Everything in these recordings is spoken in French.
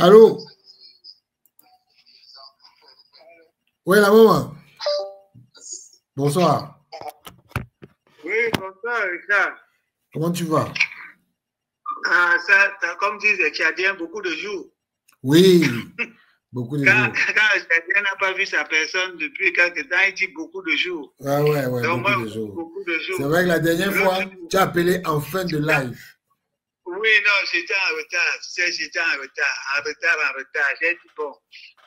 Allô? Oui, la maman. Bonsoir. Oui, bonsoir, Richard. Comment tu vas? Ah, ça, comme disent les Tchadiens, beaucoup de jours. Oui, beaucoup de jours. Quand le Tchadien n'a pas vu sa personne depuis quelque temps, il dit beaucoup de jours. Ah ouais, Donc, beaucoup moi, de jours. beaucoup de jours. C'est vrai que la dernière fois, tu as appelé en fin de live. Oui, non, j'étais en retard. Tu sais, j'étais en retard. J'ai dit, bon,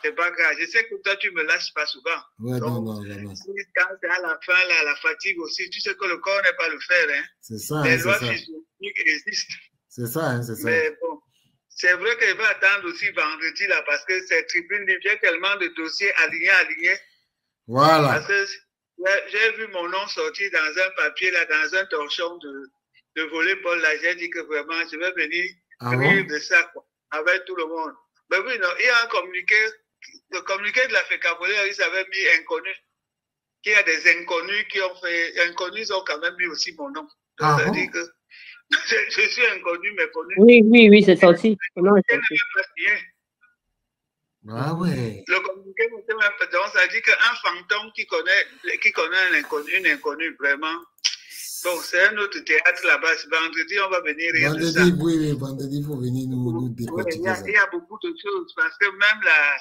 c'est pas grave. Je sais que toi, tu me lâches pas souvent. Ouais, donc, non, jamais. Quand c'est à la fin, là, la fatigue aussi, tu sais que le corps n'est pas le faire. Hein. C'est ça, les lois physiologiques existent. C'est ça, c'est ça. Mais bon, c'est vrai qu'elle va attendre aussi vendredi, là, parce que cette tribune, il y a tellement de dossiers alignés. Voilà. Parce que j'ai vu mon nom sortir dans un papier, là, dans un torchon de volleyball, là. J'ai dit que vraiment, je vais venir rire de ça, quoi, avec tout le monde. Mais oui, non, il y a un communiqué, le communiqué de la FECAVOLER, ils avaient mis inconnu. Il y a des inconnus qui ont fait, inconnus ont quand même mis aussi mon nom. Donc, ça dit que je suis inconnu, mais connu. Oui, c'est sorti. Ah ouais. Le communiqué, donc ça dit qu'un fantôme qui connaît une inconnue, vraiment. Bon, c'est un autre théâtre là-bas. Vendredi, on va venir rire de ça. Oui, vendredi, il faut venir nous décortiquer ça. Il y a beaucoup de choses, parce que même là,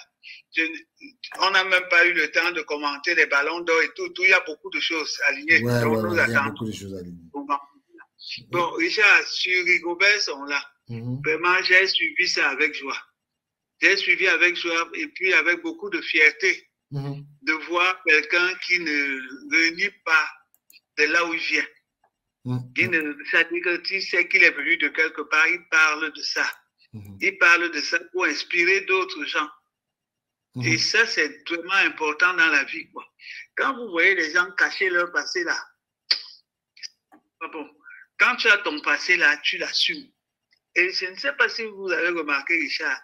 on n'a même pas eu le temps de commenter les ballons d'or et tout. Il y a beaucoup de choses alignées. Ouais, nous il y a beaucoup de choses alignées. Bon, Richard, sur Rigobert sont là. Vraiment, j'ai suivi ça avec joie. J'ai suivi avec joie et puis avec beaucoup de fierté de voir quelqu'un qui ne renie pas de là où il vient. C'est-à-dire que tu sais qu'il est venu de quelque part, il parle de ça. Il parle de ça pour inspirer d'autres gens. Et ça, c'est vraiment important dans la vie, quoi. Quand vous voyez les gens cacher leur passé là, bon, quand tu as ton passé là, tu l'assumes. Et je ne sais pas si vous avez remarqué, Richard,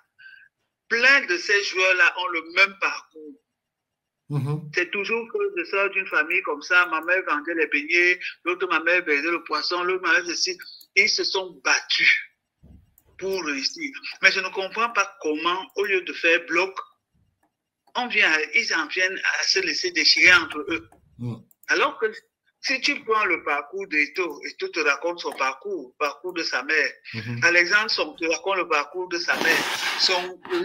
plein de ces joueurs-là ont le même parcours. C'est toujours que je sors d'une famille comme ça, ma mère vendait les beignets, l'autre ma mère vendait le poisson, l'autre ma mère ceci. Ils se sont battus pour réussir. Mais je ne comprends pas comment, au lieu de faire bloc, ils en viennent à se laisser déchirer entre eux. Alors que si tu prends le parcours d'Eto, Eto te raconte son parcours de sa mère. Alexandre te raconte le parcours de sa mère.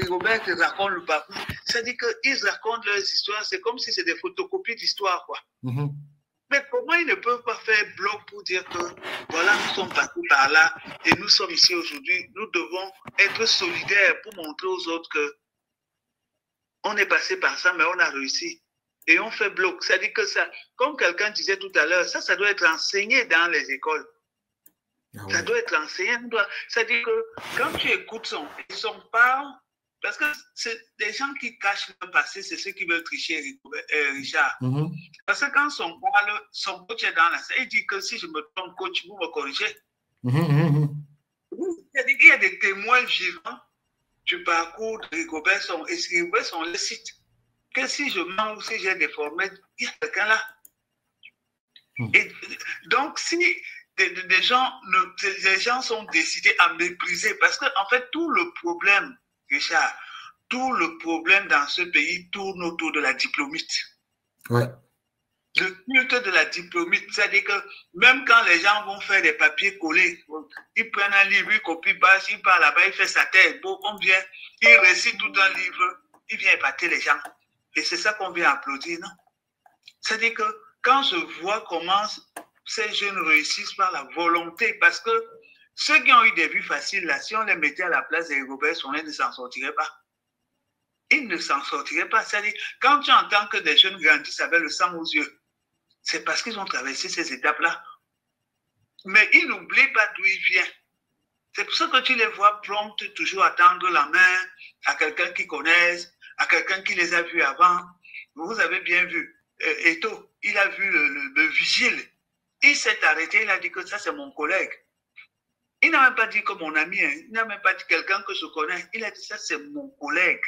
Robert te raconte le parcours. C'est-à-dire qu'ils racontent leurs histoires, c'est comme si c'était des photocopies d'histoire, quoi. Mais comment ils ne peuvent pas faire bloc pour dire que voilà, nous sommes partis par là et nous sommes ici aujourd'hui. Nous devons être solidaires pour montrer aux autres que on est passé par ça, mais on a réussi. Et on fait bloc. C'est-à-dire que ça, comme quelqu'un disait tout à l'heure, ça doit être enseigné dans les écoles. Ça doit être enseigné. C'est-à-dire que quand tu écoutes son parle, parce que c'est des gens qui cachent le passé, c'est ceux qui veulent tricher, Richard. Parce que quand son coach est dans la salle, il dit que si je me trompe, coach, vous me corrigez. C'est-à-dire qu'il y a des témoins vivants du parcours de Rigobert et Rigobert sont le site. Que si je mens ou si j'ai déformé, il y a quelqu'un là. Et donc, si des gens sont décidés à mépriser, parce qu'en fait, tout le problème, Richard, tout le problème dans ce pays tourne autour de la diplomite. Ouais. Le culte de la diplomite, c'est-à-dire que même quand les gens vont faire des papiers collés, ils prennent un livre, ils copient bâche, ils partent là-bas, il fait sa tête, bon, on vient, il récite tout un livre, il vient épater les gens. Et c'est ça qu'on vient applaudir, non? C'est-à-dire que quand je vois comment ces jeunes réussissent par la volonté, parce que ceux qui ont eu des vies faciles, là, si on les mettait à la place des Robert Sonnen, ils ne s'en sortiraient pas. Ils ne s'en sortiraient pas. C'est-à-dire, quand tu entends que des jeunes grandissent avec le sang aux yeux, c'est parce qu'ils ont traversé ces étapes-là. Mais ils n'oublient pas d'où ils viennent. C'est pour ça que tu les vois promptes toujours à tendre la main à quelqu'un qu'ils connaissent, à quelqu'un qui les a vus avant. Vous avez bien vu, Eto, il a vu le vigile. Il s'est arrêté, il a dit que ça c'est mon collègue. Il n'a même pas dit que mon ami, hein. Il n'a même pas dit quelqu'un que je connais. Il a dit ça c'est mon collègue.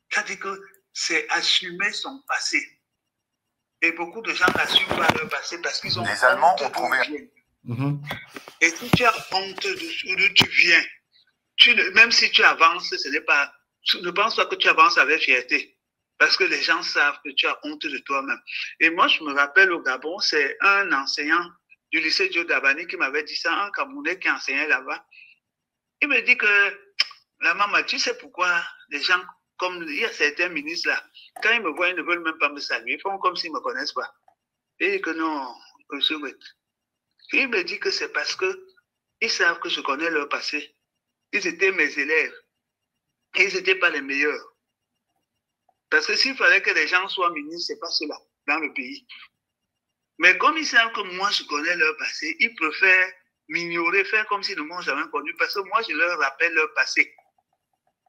C'est-à-dire que c'est assumer son passé. Et beaucoup de gens n'assument pas leur passé parce qu'ils ont Les Allemands ont trouvé. Et si tu as honte d'où tu viens, même si tu avances, ce n'est pas, ne pense pas que tu avances avec fierté. Parce que les gens savent que tu as honte de toi-même. Et moi, je me rappelle au Gabon, c'est un enseignant du lycée Dio Dabani qui m'avait dit ça, un Camerounais qui enseignait là-bas. Il me dit que, la maman, tu sais pourquoi les gens, comme il y a certains ministres là, quand ils me voient, ils ne veulent même pas me saluer, ils font comme s'ils ne me connaissent pas. Et que non, monsieur Wet. Il me dit que c'est parce qu'ils savent que je connais leur passé. Ils étaient mes élèves. Et ils n'étaient pas les meilleurs. Parce que s'il fallait que les gens soient ministres, ce n'est pas cela dans le pays. Mais comme ils savent que moi, je connais leur passé, ils préfèrent m'ignorer, faire comme s'ils ne m'ont jamais connu, parce que moi, je leur rappelle leur passé.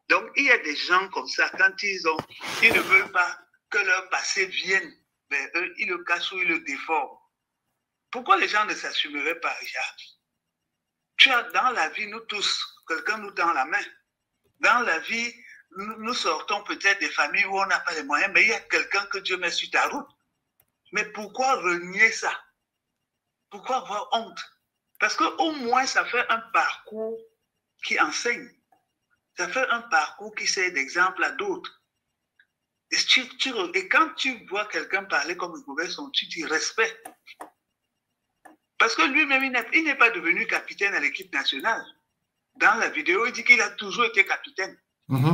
Donc, il y a des gens comme ça, quand ils ne veulent pas que leur passé vienne vers eux, ils le cachent ou ils le déforment. Pourquoi les gens ne s'assumeraient pas, Richard? Tu as dans la vie, nous tous, quelqu'un nous tend la main. Dans la vie, nous sortons peut-être des familles où on n'a pas les moyens, mais il y a quelqu'un que Dieu met sur ta route. Mais pourquoi renier ça? Pourquoi avoir honte? Parce qu'au moins, ça fait un parcours qui enseigne. Ça fait un parcours qui sert d'exemple à d'autres. Et quand tu vois quelqu'un parler comme Rigo Besson, tu dis respect. Parce que lui-même, il n'est pas devenu capitaine à l'équipe nationale. Dans la vidéo, il dit qu'il a toujours été capitaine.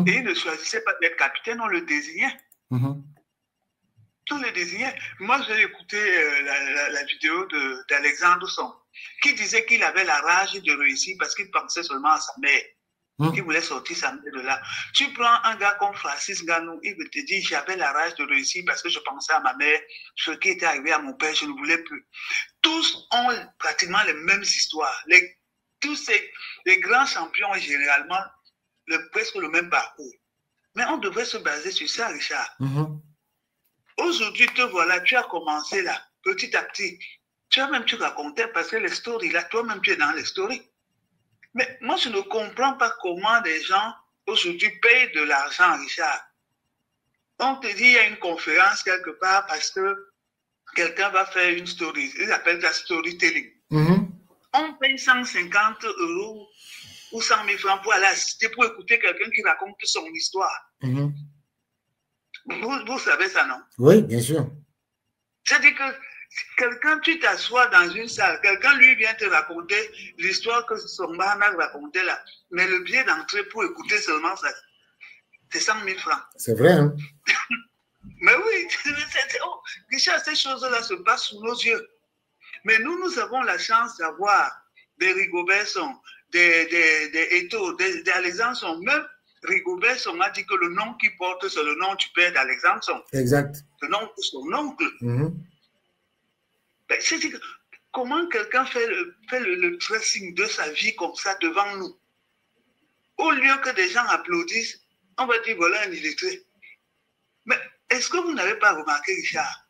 Et il ne choisissait pas d'être capitaine, on le désignait. On le désignait. Moi, j'ai écouté la vidéo d'Alexandre Son, qui disait qu'il avait la rage de réussir parce qu'il pensait seulement à sa mère. Qui voulait sortir sa mère de là. Tu prends un gars comme Francis Ganou, il te dit, j'avais la rage de réussir parce que je pensais à ma mère, ce qui était arrivé à mon père, je ne voulais plus. Tous ont pratiquement les mêmes histoires. Tous les grands champions ont généralement presque le même parcours. Mais on devrait se baser sur ça, Richard. Aujourd'hui, te voilà, tu as commencé là, petit à petit. Tu as même tu racontais parce que les stories, là, toi-même tu es dans les stories. Mais moi, je ne comprends pas comment les gens aujourd'hui payent de l'argent, Richard. On te dit, il y a une conférence quelque part parce que quelqu'un va faire une story. Ils appellent ça storytelling. On paye 150 € ou 100 000 francs pour aller assister, pour écouter quelqu'un qui raconte son histoire. Vous savez ça, non? Oui, bien sûr. C'est-à-dire que quelqu'un, tu t'assois dans une salle, quelqu'un lui vient te raconter l'histoire que son barman racontait là. Mais le billet d'entrée pour écouter seulement ça, c'est 100 000 francs. C'est vrai, hein? Mais oui, Richard, ces choses-là se passent sous nos yeux. Mais nous avons la chance d'avoir des Rigo Besson, des Eto'o, des Alexandre Son. Même Rigo Besson a dit que le nom qu'il porte, c'est le nom du père d'Alexandre Son. Exact. Le nom de son oncle. Ben, comment quelqu'un fait le tracing de sa vie comme ça devant nous? Au lieu que des gens applaudissent, on va dire voilà un illettré. Mais est-ce que vous n'avez pas remarqué, Richard,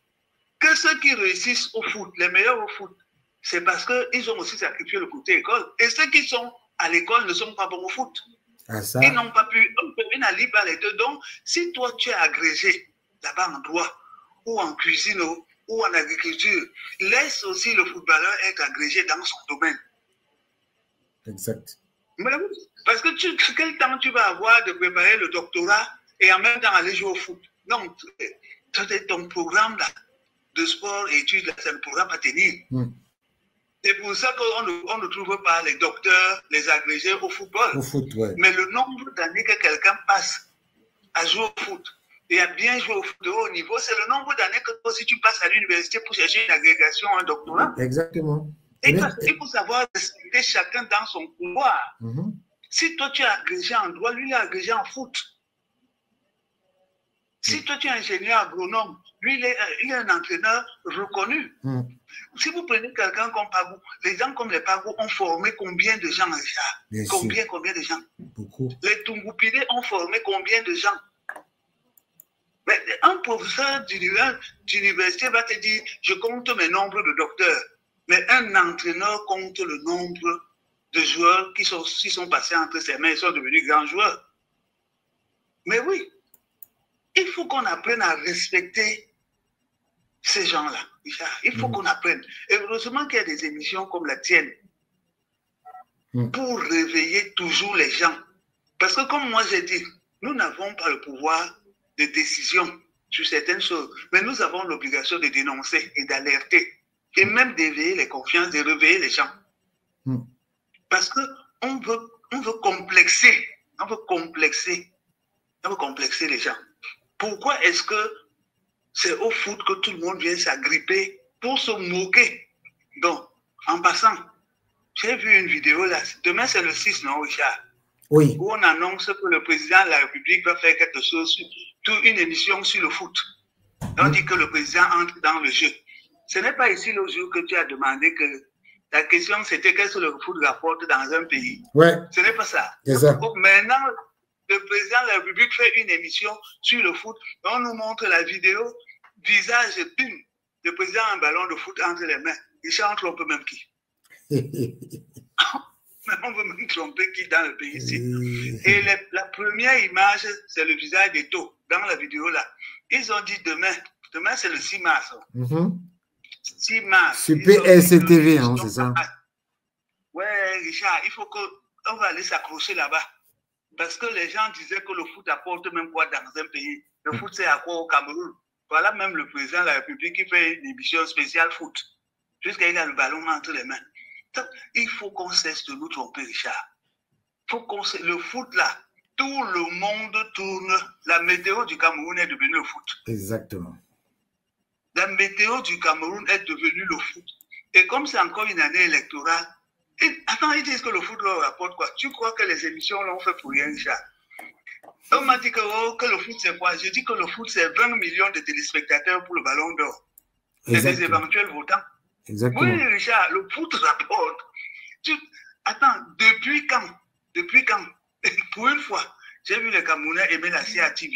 que ceux qui réussissent au foot, les meilleurs au foot, c'est parce qu'ils ont aussi sacrifié le côté école. Et ceux qui sont à l'école ne sont pas bons au foot. Ça. Ils n'ont pas pu, ils n'allient pas les deux. Donc, si toi tu es agrégé là-bas en droit, ou en cuisine, ou en agriculture, laisse aussi le footballeur être agrégé dans son domaine. Exact. Mais, parce que quel temps tu vas avoir de préparer le doctorat et en même temps aller jouer au foot? Donc, ton programme là, de sport et études, c'est le programme à tenir. C'est pour ça qu'on ne trouve pas les docteurs, les agrégés au football. Au foot, ouais. Mais le nombre d'années que quelqu'un passe à jouer au foot et à bien jouer au foot de haut niveau, c'est le nombre d'années que toi, si tu passes à l'université pour chercher une agrégation, un doctorat. Exactement. Et il faut savoir respecter chacun dans son pouvoir. Si toi, tu es agrégé en droit, lui, il est agrégé en foot. Si toi, tu es ingénieur agronome, lui, il est un entraîneur reconnu. Si vous prenez quelqu'un comme Pagou, les gens comme les Pagou ont formé combien de gens, Richard? Combien de gens? Beaucoup. Les Tungupide ont formé combien de gens? Mais un professeur d'université va te dire, je compte mes nombres de docteurs. Mais un entraîneur compte le nombre de joueurs qui sont passés entre ses mains et sont devenus grands joueurs. Mais oui, il faut qu'on apprenne à respecter ces gens-là. Il faut qu'on apprenne. Et heureusement qu'il y a des émissions comme la tienne pour réveiller toujours les gens. Parce que comme moi j'ai dit, nous n'avons pas le pouvoir de décision sur certaines choses, mais nous avons l'obligation de dénoncer et d'alerter, et même d'éveiller les confiances, de réveiller les gens. Parce qu'on veut complexer, on veut complexer les gens. Pourquoi est-ce que c'est au foot que tout le monde vient s'agripper pour se moquer? Donc, en passant, j'ai vu une vidéo là, demain c'est le 6, non Richard? Oui. Où on annonce que le président de la République va faire quelque chose, une émission sur le foot. On dit que le président entre dans le jeu. Ce n'est pas ici le jour que tu as demandé que la question c'était qu'est-ce que le foot rapporte dans un pays. Ouais. Ce n'est pas ça. Donc, maintenant, le président de la République fait une émission sur le foot. On nous montre la vidéo, visage d'une, le président a un ballon de foot entre les mains. Il chante, on peut même qui. On veut même tromper qui dans le pays ici. Et la première image, c'est le visage d'Eto dans la vidéo là. Ils ont dit demain c'est le 6 mars. 6 mars. Super SCTV, hein, c'est ça. Ouais, Richard, il faut qu'on va aller s'accrocher là-bas. Parce que les gens disaient que le foot apporte même quoi dans un pays. Le foot, c'est à quoi au Cameroun? Voilà même le président de la République qui fait une émission spéciale foot. Jusqu'à il a le ballon entre les mains. Donc, il faut qu'on cesse de nous tromper, Richard. Le foot, là, tout le monde tourne. La météo du Cameroun est devenue le foot. Exactement. La météo du Cameroun est devenue le foot. Et comme c'est encore une année électorale, attends, ils disent que le foot leur rapporte quoi? Tu crois que les émissions l'ont fait pour rien, Richard? On m'a dit que le foot, c'est quoi? Je dis que le foot, c'est 20 millions de téléspectateurs pour le ballon d'or. C'est des éventuels votants. Exactement. Oui, Richard, le foot rapporte. Attends, depuis quand? Pour une fois, j'ai vu les Camerounais aimer la CIA TV.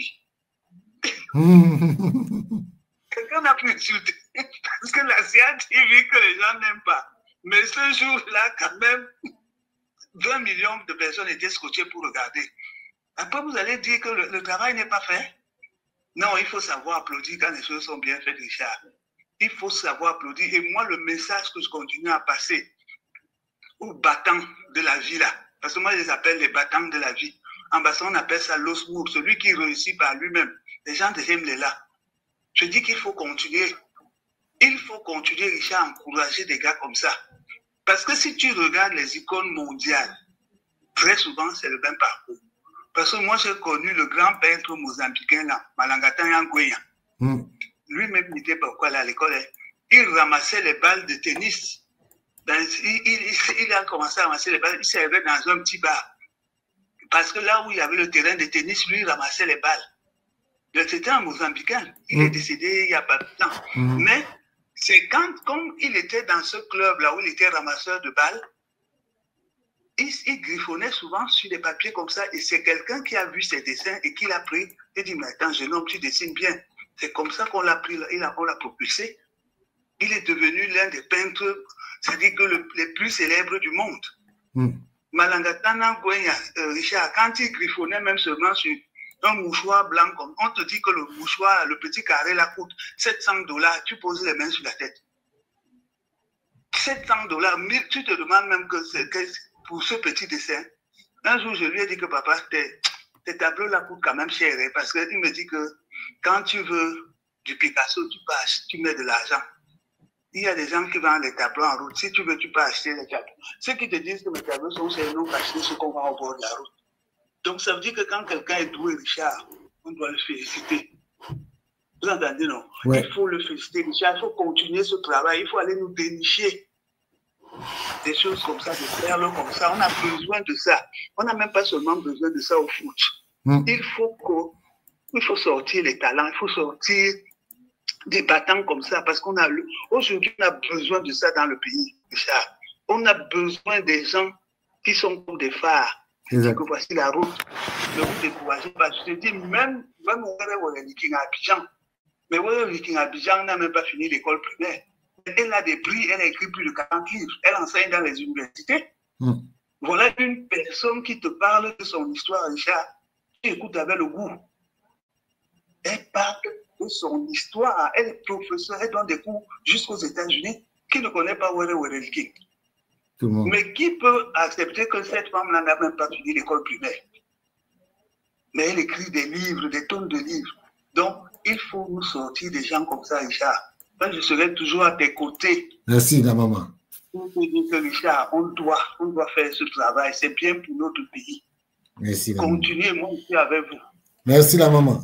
Quelqu'un n'a pu insulter. Parce que la CIA TV que les gens n'aiment pas. Mais ce jour-là, quand même, 20 millions de personnes étaient scotchées pour regarder. Après, vous allez dire que le travail n'est pas fait. Non, il faut savoir applaudir quand les choses sont bien faites, Richard. Il faut savoir applaudir. Et moi, le message que je continue à passer aux battants de la vie, là, parce que moi, je les appelle les battants de la vie. En bassin, on appelle ça l'osmour, celui qui réussit par lui-même. Les gens aiment les là. Je dis qu'il faut continuer. Il faut continuer, Richard, à encourager des gars comme ça. Parce que si tu regardes les icônes mondiales, très souvent, c'est le même parcours. Parce que moi, j'ai connu le grand peintre mozambicain, là, Malangata Yangueya. Lui-même, il n'était pas quoi là à l'école. Il ramassait les balles de tennis. Il a commencé à ramasser les balles. Il servait dans un petit bar. Parce que là où il y avait le terrain de tennis, lui, il ramassait les balles. C'était un Mozambicain. Il est décédé il n'y a pas de temps. Mais c'est comme il était dans ce club-là où il était ramasseur de balles, il griffonnait souvent sur des papiers comme ça. Et c'est quelqu'un qui a vu ses dessins et qui l'a pris et dit, mais attends, jeune homme, tu dessines bien. C'est comme ça qu'on l'a pris, on l'a propulsé. Il est devenu l'un des peintres, c'est-à-dire que les plus célèbres du monde. Malangata Yangueya, Richard, quand il griffonnait même seulement sur un mouchoir blanc, on te dit que le mouchoir, le petit carré là coûte $700, tu poses les mains sur la tête. $700, tu te demandes même que pour ce petit dessin. Un jour, je lui ai dit que papa, tes tableaux là coûtent quand même cher, hein, parce qu'il me dit que quand tu veux du Picasso, tu mets de l'argent. Il y a des gens qui vendent les tableaux en route. Si tu veux, tu peux acheter les tableaux. Ceux qui te disent que mes tableaux sont chers, n'ont pas acheté ce qu'on vend au bord de la route. Donc, ça veut dire que quand quelqu'un est doué, Richard, on doit le féliciter. Vous entendez, non? Ouais. Il faut le féliciter, Richard. Il faut continuer ce travail. Il faut aller nous dénicher des choses comme ça, des perles comme ça. On a besoin de ça. On n'a même pas seulement besoin de ça au foot. Il faut sortir les talents. Il faut sortir des battants comme ça. Parce qu'aujourd'hui, on a besoin de ça dans le pays, Richard. On a besoin des gens qui sont comme des phares. Que voici la route. Ne vous découragez pas. Je te dis, même King à Abidjan. Mais King à Abidjan n'a même pas fini l'école primaire. Elle a des prix, elle a écrit plus de 40 livres. Elle enseigne dans les universités. Voilà une personne qui te parle de son histoire, Richard. Tu écoutes avec le goût. Elle parle de son histoire. Elle est professeure, elle donne des cours jusqu'aux États-Unis. Qui ne connaît pas King? Mais qui peut accepter que cette femme-là n'a même pas fini l'école primaire? Mais elle écrit des livres, des tonnes de livres. Donc, il faut nous sortir des gens comme ça, Richard. Moi, je serai toujours à tes côtés. Merci, la maman. Pour te dire que, Richard, on doit faire ce travail. C'est bien pour notre pays. Merci, la Continuez, moi, je suis avec vous. Merci, la maman.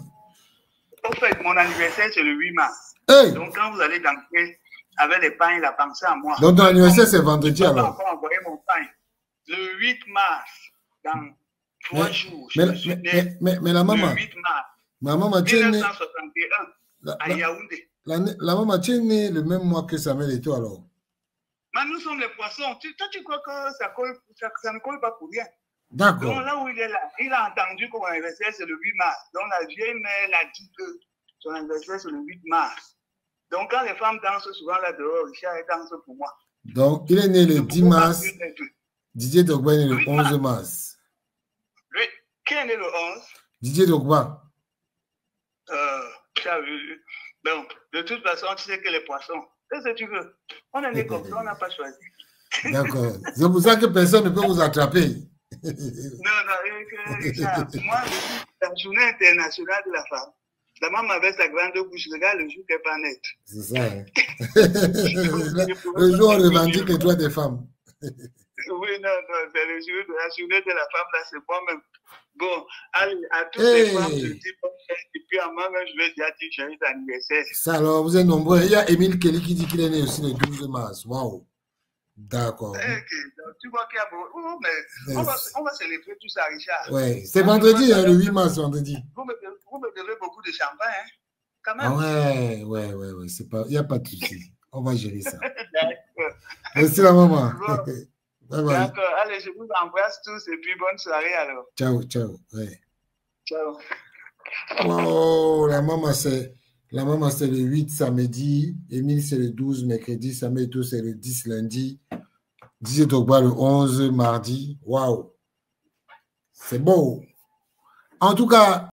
En fait, mon anniversaire, c'est le 8 mars. Hey! Donc, quand vous allez danser avec les pains, la pensez à moi. Donc, ton anniversaire, c'est vendredi, alors? Je ne peux pas encore envoyer mon pain. Le 8 mars, dans 3 jours, je suis né. Mais la maman... Le 8 mars. Ma maman, tu es né... 1961, à Yaoundé. La maman, tu es né le même mois que Samuel et toi, alors? Mais nous sommes les poissons. Toi, tu crois que ça ne colle pas pour rien. D'accord. Donc, là où il est là, il a entendu que mon anniversaire, c'est le 8 mars. Donc, la vieille mère a dit que son anniversaire, c'est le 8 mars. Donc, quand les femmes dansent souvent là dehors, Richard, elles dansent pour moi. Donc, il est né le 10 mars. Didier Drogba est né le 11 mars. Oui. Qui est né le 11? Didier Drogba. Bon, de toute façon, tu sais que les poissons, qu'est-ce que tu veux? On est né comme ça, on n'a pas choisi. D'accord. C'est pour ça que personne ne peut vous attraper. Non, Richard, moi, la journée internationale de la femme, la maman avait sa grande bouche, regarde le jour qu'elle va naître. C'est ça. Hein? Le jour où on revendique les droits des femmes. Oui, non, c'est le jour de la journée de la femme, là, c'est moi-même. Bon, allez, à toutes les femmes, je dis bonne fête, et puis à moi-même, je vais dire joyeux anniversaire. Ça, alors, vous êtes nombreux. Il y a Émile Kelly qui dit qu'il est né aussi le 12 mars. Waouh. D'accord. Okay. Donc, tu vois qu'il y a beaucoup. Oh, mais on va célébrer tout ça, Richard. Oui, c'est vendredi, le 8 mars, vendredi. Vous me devez beaucoup de champagne, hein? Quand même. Ah ouais. Il n'y a pas de souci. On va gérer ça. Merci la maman. Bon. Bye bye. D'accord, allez, je vous embrasse tous et puis bonne soirée alors. Ciao. Ouais. Ciao. Oh, la maman c'est le 8 samedi, Émile c'est le 12 mercredi, Samuel c'est le 10 lundi, Didier Drogba le 11 mardi. Waouh, c'est beau. En tout cas,